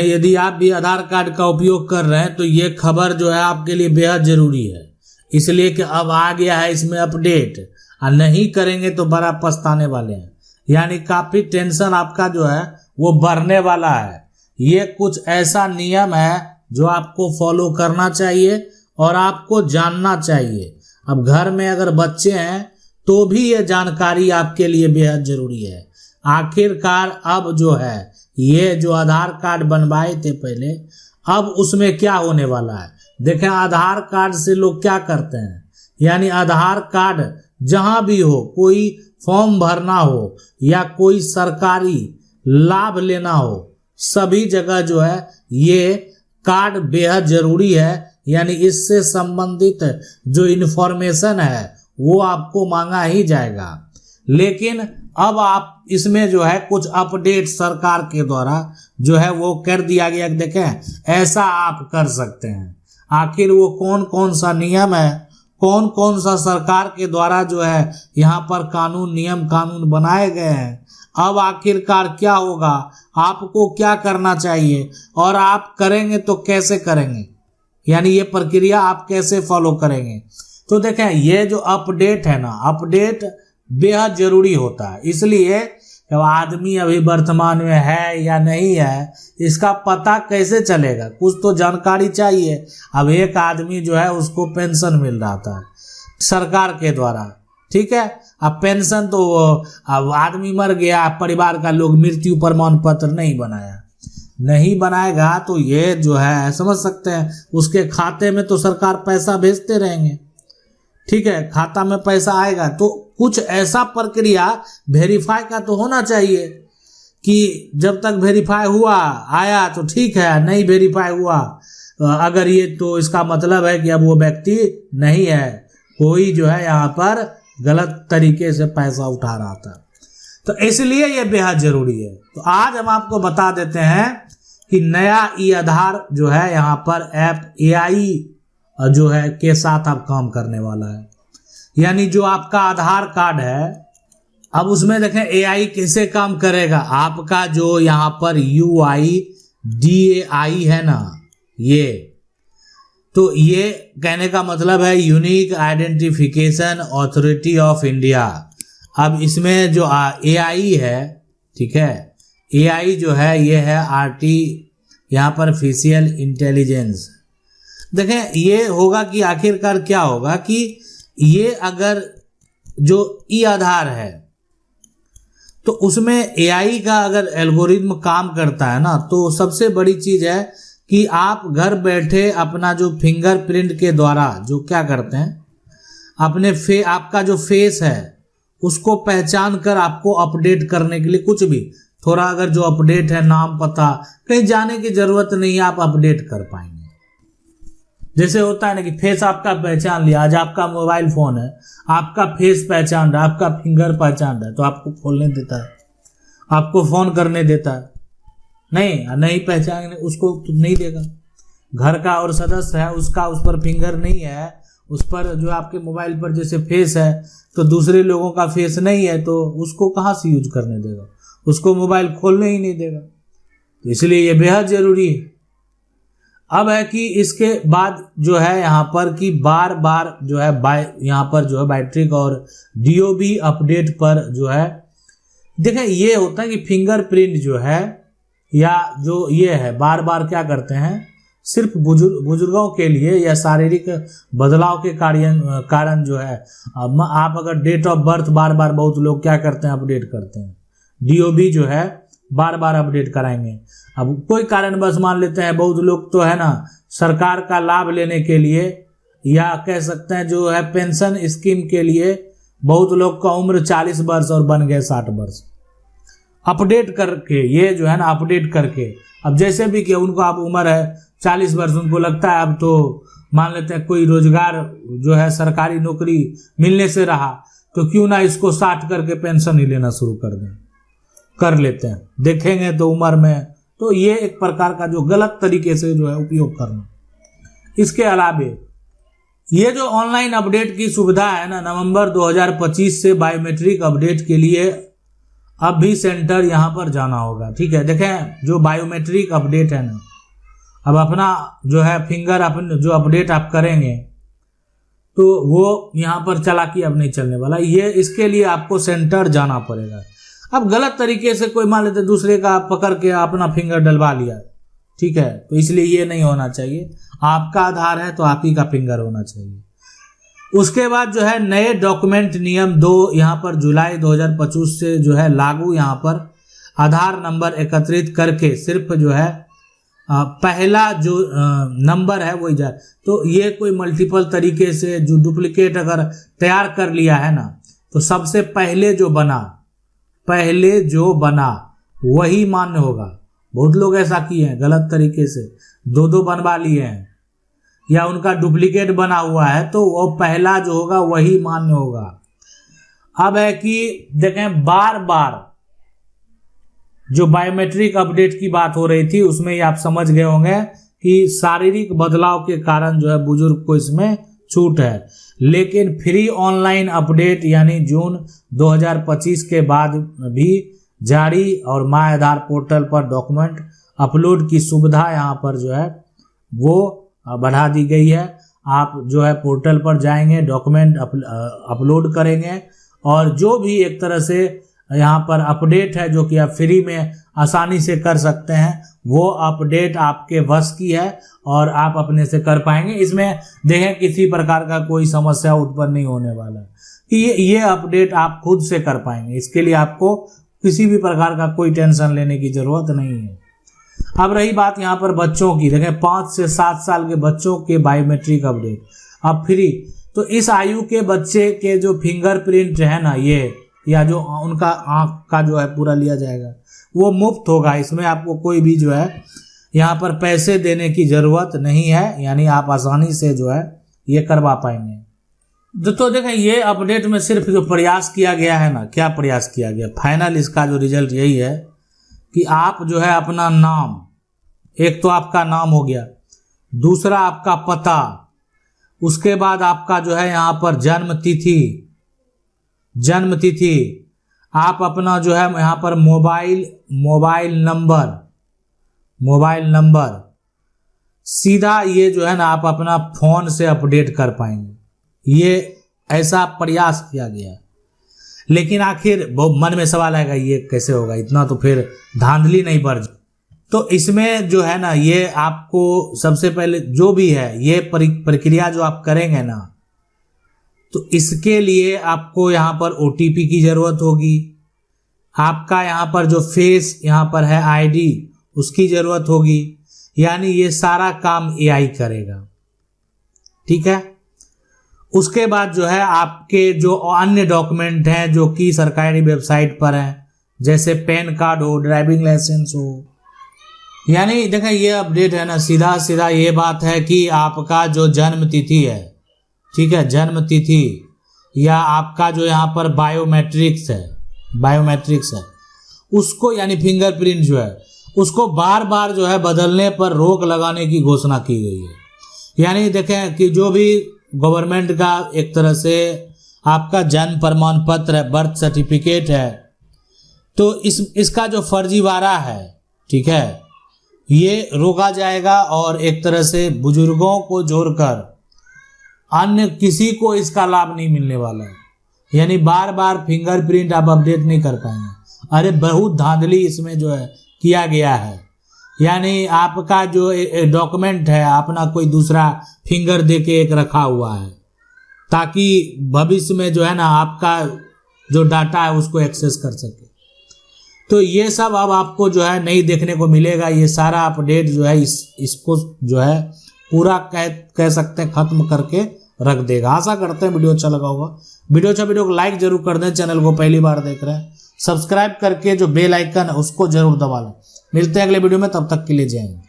यदि आप भी आधार कार्ड का उपयोग कर रहे हैं तो ये खबर जो है आपके लिए बेहद जरूरी है, इसलिए कि अब आ गया है इसमें अपडेट, और नहीं करेंगे तो बड़ा पछताने वाले हैं। यानी काफी टेंशन आपका जो है वो बढ़ने वाला है। ये कुछ ऐसा नियम है जो आपको फॉलो करना चाहिए और आपको जानना चाहिए। अब घर में अगर बच्चे हैं तो भी ये जानकारी आपके लिए बेहद जरूरी है। आखिरकार अब जो है ये जो आधार कार्ड बनवाए थे पहले, अब उसमें क्या होने वाला है। देखें, आधार कार्ड से लोग क्या करते हैं, यानी आधार कार्ड जहां भी हो, कोई फॉर्म भरना हो या कोई सरकारी लाभ लेना हो, सभी जगह जो है ये कार्ड बेहद जरूरी है। यानी इससे संबंधित जो इन्फॉर्मेशन है वो आपको मांगा ही जाएगा। लेकिन अब आप इसमें जो है कुछ अपडेट सरकार के द्वारा जो है वो कर दिया गया। देखें, ऐसा आप कर सकते हैं। आखिर वो कौन कौन सा नियम है, कौन कौन सा सरकार के द्वारा जो है यहाँ पर कानून नियम कानून बनाए गए हैं, अब आखिरकार क्या होगा, आपको क्या करना चाहिए और आप करेंगे तो कैसे करेंगे, यानी ये प्रक्रिया आप कैसे फॉलो करेंगे। तो देखें, ये जो अपडेट है ना, अपडेट बेहद जरूरी होता है। इसलिए जब आदमी अभी वर्तमान में है या नहीं है, इसका पता कैसे चलेगा, कुछ तो जानकारी चाहिए। अब एक आदमी जो है उसको पेंशन मिल रहा था सरकार के द्वारा, ठीक है। अब पेंशन तो अब आदमी मर गया, परिवार का लोग मृत्यु प्रमाण पत्र नहीं बनाया, नहीं बनाएगा तो ये जो है समझ सकते हैं उसके खाते में तो सरकार पैसा भेजते रहेंगे, ठीक है, खाता में पैसा आएगा। तो कुछ ऐसा प्रक्रिया वेरीफाई का तो होना चाहिए कि जब तक वेरीफाई हुआ आया तो ठीक है, नहीं वेरीफाई हुआ अगर ये, तो इसका मतलब है कि अब वो व्यक्ति नहीं है, कोई जो है यहाँ पर गलत तरीके से पैसा उठा रहा था। तो इसलिए ये बेहद जरूरी है। तो आज हम आपको बता देते हैं कि नया ई आधार जो है यहाँ पर ऐप AI जो है के साथ आप काम करने वाला है। यानी जो आपका आधार कार्ड है, अब उसमें देखें AI कैसे काम करेगा। आपका जो यहाँ पर UIDAI है ना, ये तो ये कहने का मतलब है unique identification authority of India. अब इसमें जो AI है, ठीक है, AI जो है ये है यहाँ पर आर्टिफिशियल इंटेलिजेंस। देखें, ये होगा कि आखिरकार क्या होगा कि ये अगर जो ई आधार है तो उसमें AI का अगर एल्गोरिथम काम करता है ना, तो सबसे बड़ी चीज है कि आप घर बैठे अपना जो फिंगरप्रिंट के द्वारा जो क्या करते हैं, अपने आपका जो फेस है उसको पहचान कर आपको अपडेट करने के लिए कुछ भी थोड़ा अगर जो अपडेट है, नाम पता, कहीं जाने की जरूरत नहीं है, आप अपडेट कर पाएंगे। जैसे होता है ना कि फेस आपका पहचान लिया, आज आपका मोबाइल फोन है, आपका फेस पहचान रहा, आपका फिंगर पहचान रहा है, तो आपको खोलने देता है, आपको फोन करने देता है। नहीं पहचान उसको तो नहीं देगा। घर का और सदस्य है उसका उस पर फिंगर नहीं है, उस पर जो आपके मोबाइल पर जैसे फेस है, तो दूसरे लोगों का फेस नहीं है, तो उसको कहाँ से यूज करने देगा, उसको मोबाइल खोलने ही नहीं देगा। तो इसलिए ये बेहद जरूरी है। अब है कि इसके बाद जो है यहाँ पर कि बार बार जो है यहाँ पर जो है बायोमेट्रिक और DOB अपडेट पर जो है देखें, ये होता है कि फिंगरप्रिंट जो है या जो ये है बार बार क्या करते हैं, सिर्फ बुजुर्गों के लिए या शारीरिक बदलाव के कारण जो है, आप अगर डेट ऑफ बर्थ बार बार बहुत लोग क्या करते हैं, अपडेट करते हैं, DOB जो है बार बार अपडेट कराएंगे। अब कोई कारणवश मान लेते हैं बहुत लोग तो है ना, सरकार का लाभ लेने के लिए या कह सकते हैं जो है पेंशन स्कीम के लिए, बहुत लोग का उम्र 40 वर्ष और बन गए 60 वर्ष, अपडेट करके ये जो है ना अपडेट करके, अब जैसे भी कि उनको अब उम्र है 40 वर्ष, उनको लगता है अब तो मान लेते हैं कोई रोजगार जो है सरकारी नौकरी मिलने से रहा, तो क्यों ना इसको 60 करके पेंशन ही लेना शुरू कर लेते हैं, देखेंगे तो उम्र में। तो ये एक प्रकार का जो गलत तरीके से जो है उपयोग करना। इसके अलावे ये जो ऑनलाइन अपडेट की सुविधा है ना, नवंबर 2025 से बायोमेट्रिक अपडेट के लिए अब भी सेंटर यहाँ पर जाना होगा। ठीक है, देखें जो बायोमेट्रिक अपडेट है ना, अब अपना जो है फिंगर अपन जो अपडेट आप करेंगे तो वो यहाँ पर चालाकी अब नहीं चलने वाला, ये इसके लिए आपको सेंटर जाना पड़ेगा। अब गलत तरीके से कोई मान लेते दूसरे का पकड़ के अपना फिंगर डलवा लिया, ठीक है, तो इसलिए ये नहीं होना चाहिए। आपका आधार है तो आप ही का फिंगर होना चाहिए। उसके बाद जो है नए डॉक्यूमेंट नियम 2 यहाँ पर जुलाई 2025 से जो है लागू, यहाँ पर आधार नंबर एकत्रित करके सिर्फ जो है पहला जो नंबर है वही जा, तो ये कोई मल्टीपल तरीके से जो डुप्लीकेट अगर तैयार कर लिया है ना, तो सबसे पहले जो बना वही मान्य होगा। बहुत लोग ऐसा किए हैं गलत तरीके से, दो बनवा लिए हैं या उनका डुप्लीकेट बना हुआ है, तो वो पहला जो होगा वही मान्य होगा। अब है कि देखें बार बार जो बायोमेट्रिक अपडेट की बात हो रही थी उसमें ये आप समझ गए होंगे कि शारीरिक बदलाव के कारण जो है बुजुर्ग को इसमें छूट है, लेकिन फ्री ऑनलाइन अपडेट यानी जून 2025 के बाद भी जारी और माय आधार पोर्टल पर डॉक्यूमेंट अपलोड की सुविधा यहाँ पर जो है वो बढ़ा दी गई है। आप जो है पोर्टल पर जाएंगे, डॉक्यूमेंट अपलोड करेंगे और जो भी एक तरह से यहाँ पर अपडेट है जो कि आप फ्री में आसानी से कर सकते हैं, वो अपडेट आपके वश की है और आप अपने से कर पाएंगे। इसमें देखें किसी प्रकार का कोई समस्या उत्पन्न नहीं होने वाला है कि ये अपडेट आप खुद से कर पाएंगे। इसके लिए आपको किसी भी प्रकार का कोई टेंशन लेने की जरूरत नहीं है। अब रही बात यहाँ पर बच्चों की, देखें 5 से 7 साल के बच्चों के बायोमेट्रिक अपडेट अब फ्री, तो इस आयु के बच्चे के जो फिंगरप्रिंट है ना, ये या जो उनका आंख का जो है पूरा लिया जाएगा वो मुफ्त होगा। इसमें आपको कोई भी जो है यहाँ पर पैसे देने की ज़रूरत नहीं है, यानी आप आसानी से जो है ये करवा पाएंगे। तो देखें ये अपडेट में सिर्फ जो प्रयास किया गया है ना, क्या प्रयास किया गया, फाइनल इसका जो रिजल्ट यही है कि आप जो है अपना नाम, एक तो आपका नाम हो गया, दूसरा आपका पता, उसके बाद आपका जो है यहाँ पर जन्म तिथि, आप अपना जो है यहाँ पर मोबाइल नंबर सीधा ये जो है ना आप अपना फोन से अपडेट कर पाएंगे। ये ऐसा प्रयास किया गया, लेकिन आखिर मन में सवाल आएगा ये कैसे होगा, इतना तो फिर धांधली नहीं बढ़। तो इसमें जो है ना ये आपको सबसे पहले जो भी है ये प्रक्रिया जो आप करेंगे ना, तो इसके लिए आपको यहाँ पर OTP की ज़रूरत होगी, आपका यहाँ पर जो फेस यहाँ पर है ID उसकी ज़रूरत होगी, यानी ये सारा काम AI करेगा। ठीक है, उसके बाद जो है आपके जो अन्य डॉक्यूमेंट हैं जो कि सरकारी वेबसाइट पर हैं, जैसे पैन कार्ड हो, ड्राइविंग लाइसेंस हो, यानी देखें ये अपडेट है ना सीधा ये बात है कि आपका जो जन्म तिथि है, ठीक है, जन्म तिथि या आपका जो यहाँ पर बायोमेट्रिक्स है उसको यानी फिंगरप्रिंट जो है उसको बार बार जो है बदलने पर रोक लगाने की घोषणा की गई है। यानी देखें कि जो भी गवर्नमेंट का एक तरह से आपका जन्म प्रमाण पत्र है, बर्थ सर्टिफिकेट है, तो इसका जो फर्जीवाड़ा है, ठीक है, ये रोका जाएगा और एक तरह से बुजुर्गों को जोड़कर अन्य किसी को इसका लाभ नहीं मिलने वाला है। यानी बार बार फिंगरप्रिंट आप अपडेट नहीं कर पाएंगे। अरे बहुत धांधली इसमें जो है किया गया है, यानी आपका जो डॉक्यूमेंट है अपना कोई दूसरा फिंगर दे के एक रखा हुआ है ताकि भविष्य में जो है ना आपका जो डाटा है उसको एक्सेस कर सके। तो ये सब अब आपको जो है नहीं देखने को मिलेगा। ये सारा अपडेट जो है इसको जो है पूरा कह सकते हैं खत्म करके रख देगा। आशा करते हैं वीडियो अच्छा लगा होगा। वीडियो को लाइक जरूर कर दें। चैनल को पहली बार देख रहे हैं सब्सक्राइब करके जो बेल आइकन है उसको जरूर दबा लें। मिलते हैं अगले वीडियो में, तब तक के लिए जय हिंद।